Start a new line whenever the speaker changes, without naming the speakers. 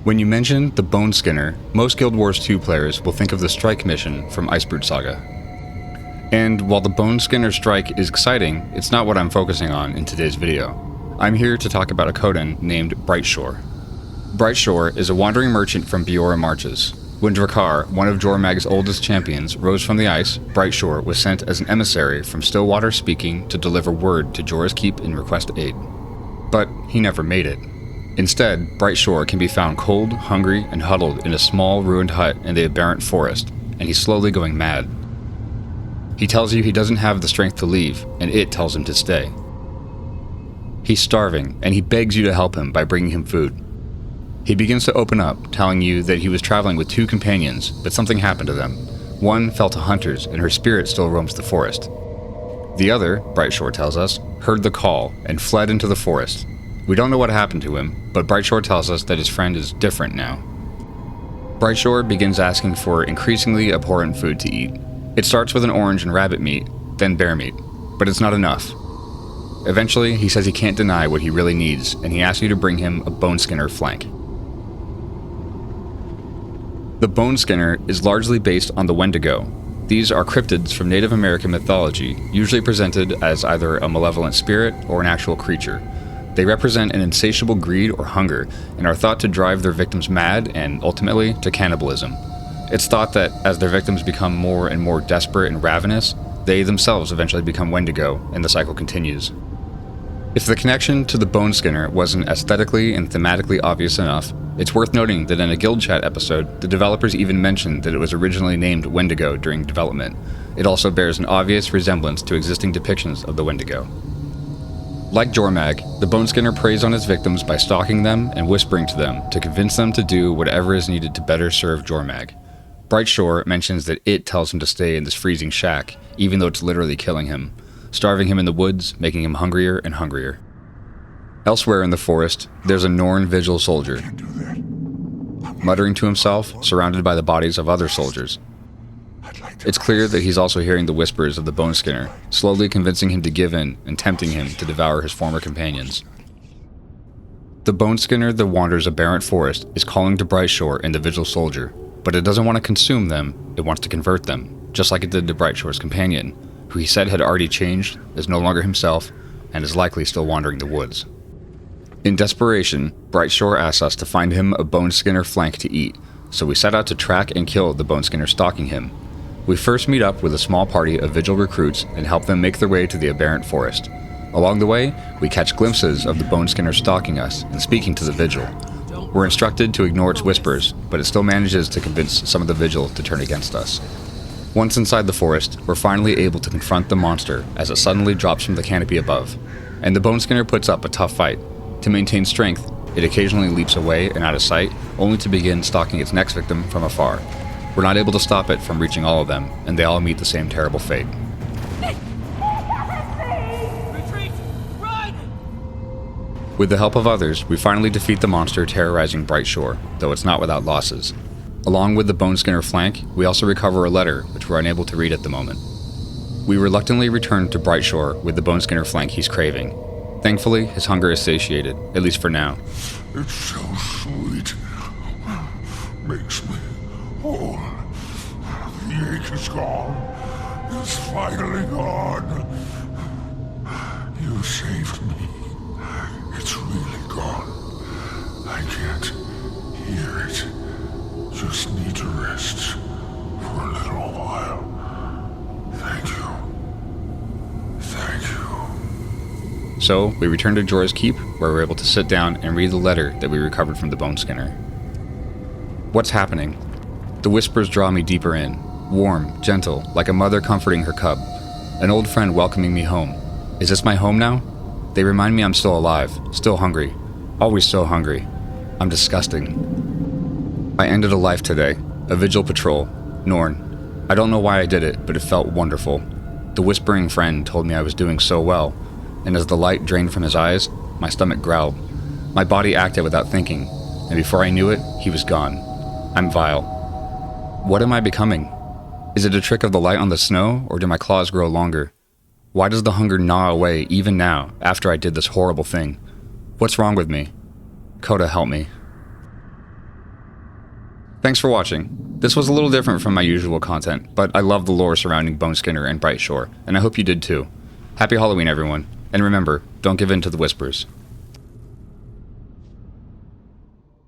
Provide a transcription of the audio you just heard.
When you mention the Boneskinner, most Guild Wars 2 players will think of the Strike mission from Icebrood Saga. And while the Boneskinner Strike is exciting, it's not what I'm focusing on in today's video. I'm here to talk about a Kodan named Brightshore. Brightshore is a wandering merchant from Biora Marches. When Drakkar, one of Jormag's oldest champions, rose from the ice, Brightshore was sent as an emissary from Stillwater Speaking to deliver word to Jorah's Keep and request aid. But he never made it. Instead, Brightshore can be found cold, hungry, and huddled in a small, ruined hut in the aberrant forest, and he's slowly going mad. He tells you he doesn't have the strength to leave, and it tells him to stay. He's starving, and he begs you to help him by bringing him food. He begins to open up, telling you that he was traveling with 2 companions, but something happened to them. One fell to hunters, and her spirit still roams the forest. The other, Brightshore tells us, heard the call and fled into the forest. We don't know what happened to him, but Brightshore tells us that his friend is different now. Brightshore begins asking for increasingly abhorrent food to eat. It starts with an orange and rabbit meat, then bear meat, but it's not enough. Eventually, he says he can't deny what he really needs, and he asks you to bring him a Boneskinner flank. The Boneskinner is largely based on the Wendigo. These are cryptids from Native American mythology, usually presented as either a malevolent spirit or an actual creature. They represent an insatiable greed or hunger, and are thought to drive their victims mad and, ultimately, to cannibalism. It's thought that as their victims become more and more desperate and ravenous, they themselves eventually become Wendigo, and the cycle continues. If the connection to the Boneskinner wasn't aesthetically and thematically obvious enough, it's worth noting that in a Guild Chat episode, the developers even mentioned that it was originally named Wendigo during development. It also bears an obvious resemblance to existing depictions of the Wendigo. Like Jormag, the Boneskinner preys on his victims by stalking them and whispering to them to convince them to do whatever is needed to better serve Jormag. Brightshore mentions that it tells him to stay in this freezing shack, even though it's literally killing him, starving him in the woods, making him hungrier and hungrier. Elsewhere in the forest, there's a Norn vigil soldier, muttering to himself, surrounded by the bodies of other soldiers. It's clear that he's also hearing the whispers of the Boneskinner, slowly convincing him to give in and tempting him to devour his former companions. The Boneskinner that wanders aberrant forest is calling to Brightshore and the vigil soldier, but it doesn't want to consume them, it wants to convert them, just like it did to Brightshore's companion, who he said had already changed, is no longer himself, and is likely still wandering the woods. In desperation, Brightshore asks us to find him a Boneskinner flank to eat, so we set out to track and kill the Boneskinner stalking him. We first meet up with a small party of Vigil recruits and help them make their way to the aberrant forest. Along the way, we catch glimpses of the Boneskinner stalking us and speaking to the Vigil. We're instructed to ignore its whispers, but it still manages to convince some of the Vigil to turn against us. Once inside the forest, we're finally able to confront the monster as it suddenly drops from the canopy above, and the Boneskinner puts up a tough fight. To maintain strength, it occasionally leaps away and out of sight, only to begin stalking its next victim from afar. We're not able to stop it from reaching all of them, and they all meet the same terrible fate.
Retreat! Run!
With the help of others, we finally defeat the monster terrorizing Brightshore, though it's not without losses. Along with the Boneskinner flank, we also recover a letter, which we're unable to read at the moment. We reluctantly return to Brightshore with the Boneskinner flank he's craving. Thankfully, his hunger is satiated, at least for now.
It's so sweet. Makes me whole. The ache is gone. It's finally gone. You saved me. It's really gone. I can't hear it. Just need to rest for a little while. Thank you. Thank you.
So, we return to Jorah's Keep, where we're able to sit down and read the letter that we recovered from the Boneskinner. What's happening? The whispers draw me deeper in, warm, gentle, like a mother comforting her cub, an old friend welcoming me home. Is this my home now? They remind me I'm still alive, still hungry, always so hungry. I'm disgusting. I ended a life today, a vigil patrol, Norn. I don't know why I did it, but it felt wonderful. The whispering friend told me I was doing so well, and as the light drained from his eyes, my stomach growled. My body acted without thinking, and before I knew it, he was gone. I'm vile. What am I becoming? Is it a trick of the light on the snow, or do my claws grow longer? Why does the hunger gnaw away even now, after I did this horrible thing? What's wrong with me? Koda, help me. Thanks for watching. This was a little different from my usual content, but I love the lore surrounding Boneskinner and Bright Shore, and I hope you did too. Happy Halloween, everyone, and remember, don't give in to the whispers.